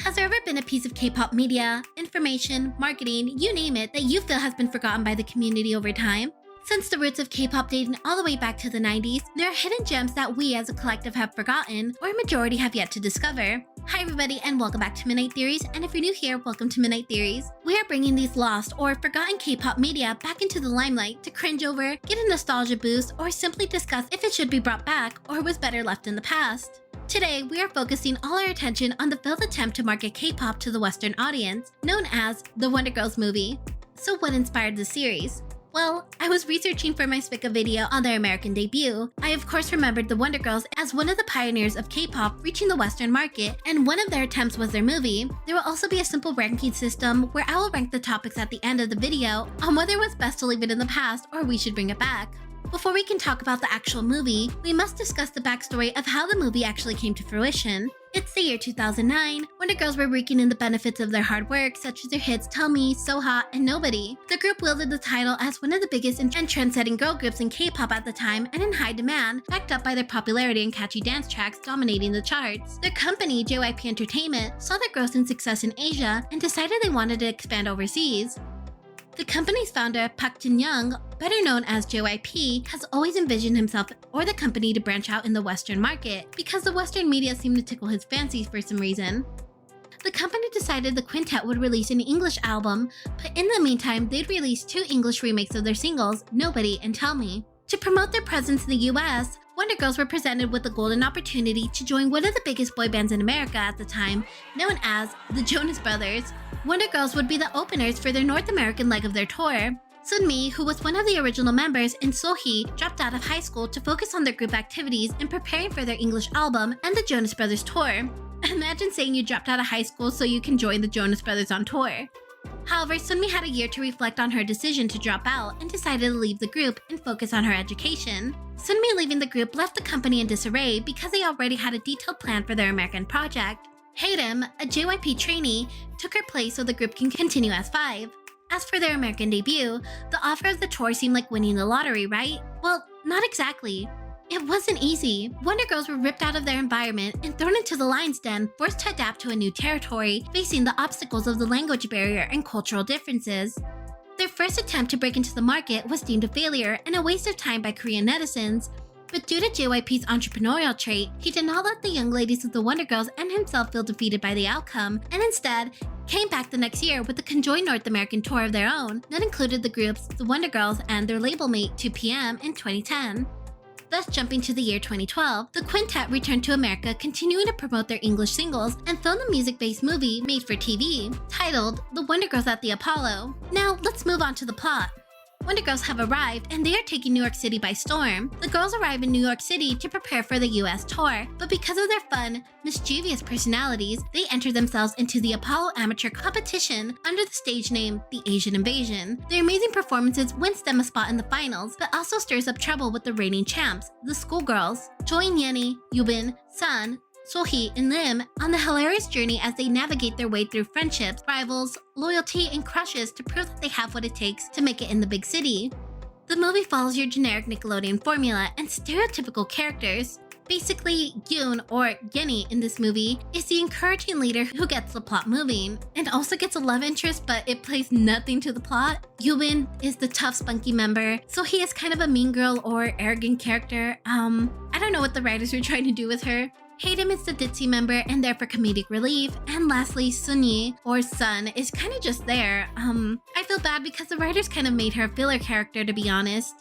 Has there ever been a piece of K-pop media, information, marketing, you name it, that you feel has been forgotten by the community over time? Since the roots of K-pop dating all the way back to the 90s, there are hidden gems that we as a collective have forgotten, or a majority have yet to discover. Hi everybody and welcome back to Midnight Theories, and if you're new here, welcome to Midnight Theories. We are bringing these lost or forgotten K-pop media back into the limelight to cringe over, get a nostalgia boost, or simply discuss if it should be brought back or was better left in the past. Today, we are focusing all our attention on the failed attempt to market K-pop to the Western audience, known as the Wonder Girls movie. So what inspired the series? Well, I was researching for my Spica video on their American debut. I of course remembered the Wonder Girls as one of the pioneers of K-pop reaching the Western market, and one of their attempts was their movie. There will also be a simple ranking system where I will rank the topics at the end of the video on whether it was best to leave it in the past or we should bring it back. Before we can talk about the actual movie, we must discuss the backstory of how the movie actually came to fruition. It's the year 2009. Wonder Girls were reaping in the benefits of their hard work, such as their hits Tell Me, So Hot, and Nobody. The group wielded the title as one of the biggest and trend-setting girl groups in K-pop at the time and in high demand, backed up by their popularity and catchy dance tracks dominating the charts. Their company, JYP Entertainment, saw their growth and success in Asia and decided they wanted to expand overseas. The company's founder, Park Jin-young, better known as JYP, has always envisioned himself or the company to branch out in the Western market because the Western media seemed to tickle his fancies for some reason. The company decided the quintet would release an English album, but in the meantime, they'd release 2 English remakes of their singles, Nobody and Tell Me. To promote their presence in the US, Wonder Girls were presented with the golden opportunity to join one of the biggest boy bands in America at the time, known as the Jonas Brothers. Wonder Girls would be the openers for their North American leg of their tour. Sunmi, who was one of the original members, and Sohee dropped out of high school to focus on their group activities and preparing for their English album and the Jonas Brothers tour. Imagine saying you dropped out of high school so you can join the Jonas Brothers on tour. However, Sunmi had a year to reflect on her decision to drop out and decided to leave the group and focus on her education. Sunmi leaving the group left the company in disarray because they already had a detailed plan for their American project. Haerim, a JYP trainee, took her place so the group can continue as 5. As for their American debut, the offer of the tour seemed like winning the lottery, right? Well, not exactly. It wasn't easy. Wonder Girls were ripped out of their environment and thrown into the lion's den, forced to adapt to a new territory, facing the obstacles of the language barrier and cultural differences. Their first attempt to break into the market was deemed a failure and a waste of time by Korean netizens. But due to JYP's entrepreneurial trait, he did not let the young ladies of the Wonder Girls and himself feel defeated by the outcome, and instead came back the next year with a conjoined North American tour of their own that included the groups, the Wonder Girls, and their label mate 2PM in 2010. Thus jumping to the year 2012, the quintet returned to America, continuing to promote their English singles and filmed a music-based movie made for TV, titled The Wonder Girls at the Apollo. Now, let's move on to the plot. Wonder Girls have arrived and they are taking New York City by storm. The girls arrive in New York City to prepare for the US tour, but because of their fun, mischievous personalities, they enter themselves into the Apollo amateur competition under the stage name The Asian Invasion. Their amazing performances wins them a spot in the finals, but also stirs up trouble with the reigning champs, the schoolgirls. Join Yenny, Yubin, Sun, Sohee, and Lim on the hilarious journey as they navigate their way through friendships, rivals, loyalty, and crushes to prove that they have what it takes to make it in the big city. The movie follows your generic Nickelodeon formula and stereotypical characters. Basically, Yoon, or Yenny in this movie, is the encouraging leader who gets the plot moving, and also gets a love interest, but it plays nothing to the plot. Yubin is the tough, spunky member, so he is kind of a mean girl or arrogant character. I don't know what the writers were trying to do with her. Haerim is the ditzy member and there for comedic relief, and lastly, Sunyi, or Sun, is kind of just there. I feel bad because the writers kind of made her a filler character, to be honest.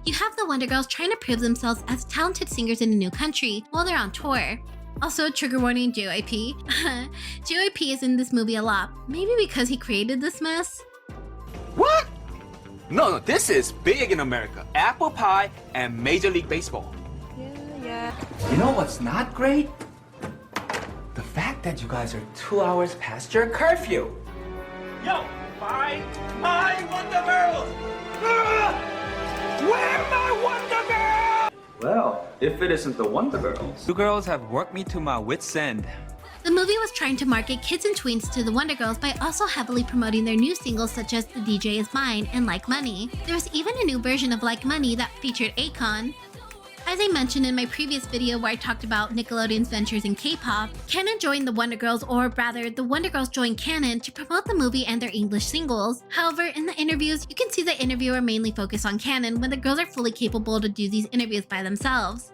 You have the Wonder Girls trying to prove themselves as talented singers in a new country while they're on tour. Also, trigger warning, JYP. JYP is in this movie a lot, maybe because he created this mess? What? No, this is big in America. Apple pie and Major League Baseball. Yeah. You know what's not great? The fact that you guys are 2 hours past your curfew. Yo, find my Wonder Girls! Where my Wonder Girls? Well, if it isn't the Wonder Girls. You girls have worked me to my wit's end. The movie was trying to market kids and tweens to the Wonder Girls by also heavily promoting their new singles such as The DJ Is Mine and Like Money. There was even a new version of Like Money that featured Akon. As I mentioned in my previous video where I talked about Nickelodeon's ventures in K-pop, Canon joined the Wonder Girls, or rather, the Wonder Girls joined Canon to promote the movie and their English singles. However, in the interviews, you can see the interviewer mainly focus on Canon when the girls are fully capable to do these interviews by themselves.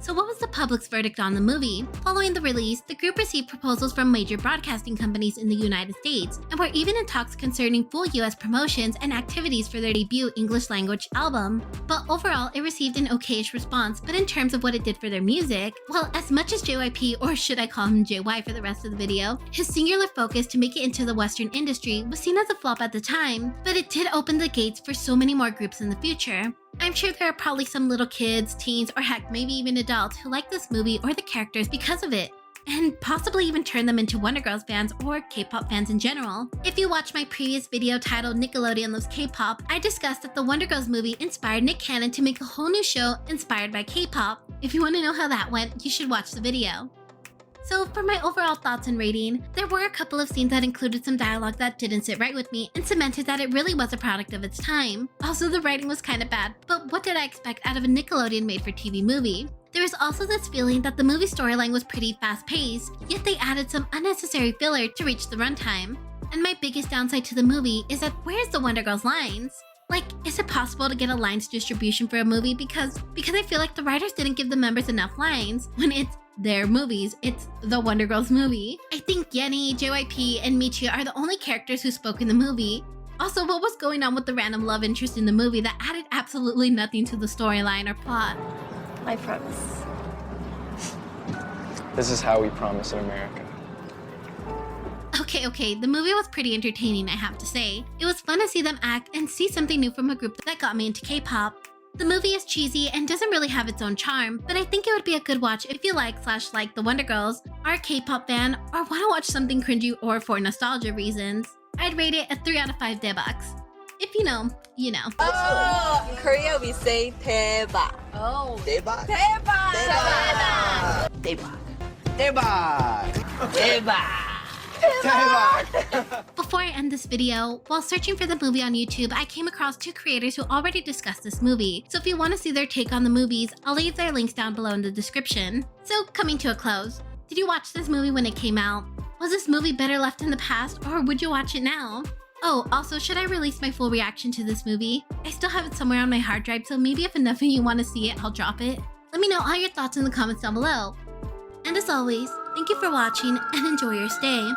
So what was the public's verdict on the movie? Following the release, the group received proposals from major broadcasting companies in the United States, and were even in talks concerning full US promotions and activities for their debut English language album. But overall, it received an okayish response, but in terms of what it did for their music, well, as much as JYP, or should I call him JY for the rest of the video, his singular focus to make it into the Western industry was seen as a flop at the time, but it did open the gates for so many more groups in the future. I'm sure there are probably some little kids, teens, or heck, maybe even adults who like this movie or the characters because of it, and possibly even turn them into Wonder Girls fans or K-pop fans in general. If you watched my previous video titled Nickelodeon Loves K-pop, I discussed that the Wonder Girls movie inspired Nick Cannon to make a whole new show inspired by K-pop. If you want to know how that went, you should watch the video. So for my overall thoughts and rating, there were a couple of scenes that included some dialogue that didn't sit right with me and cemented that it really was a product of its time. Also, the writing was kind of bad, but what did I expect out of a Nickelodeon made-for-TV movie? There was also this feeling that the movie storyline was pretty fast-paced, yet they added some unnecessary filler to reach the runtime. And my biggest downside to the movie is that where's the Wonder Girls lines? Like, is it possible to get a lines distribution for a movie because I feel like the writers didn't give the members enough lines when it's their movies, it's the Wonder Girls movie. I think Yenny, JYP, and Michi are the only characters who spoke in the movie. Also, what was going on with the random love interest in the movie that added absolutely nothing to the storyline or plot? I promise. This is how we promise in America. Okay, the movie was pretty entertaining, I have to say. It was fun to see them act and see something new from a group that got me into K-pop. The movie is cheesy and doesn't really have its own charm, but I think it would be a good watch if you like the Wonder Girls, are a K-pop fan, or want to watch something cringy or for nostalgia reasons. I'd rate it a 3 out of 5 daebucks. If you know, you know. Oh, in Korea we say 대박. Oh, 대박. 대박. 대박. 대박. 대박. Before I end this video, while searching for the movie on YouTube, I came across 2 creators who already discussed this movie. So if you want to see their take on the movies, I'll leave their links down below in the description. So coming to a close, did you watch this movie when it came out? Was this movie better left in the past, or would you watch it now? Oh, also, should I release my full reaction to this movie? I still have it somewhere on my hard drive, so maybe if enough of you want to see it, I'll drop it. Let me know all your thoughts in the comments down below. And as always, thank you for watching and enjoy your stay.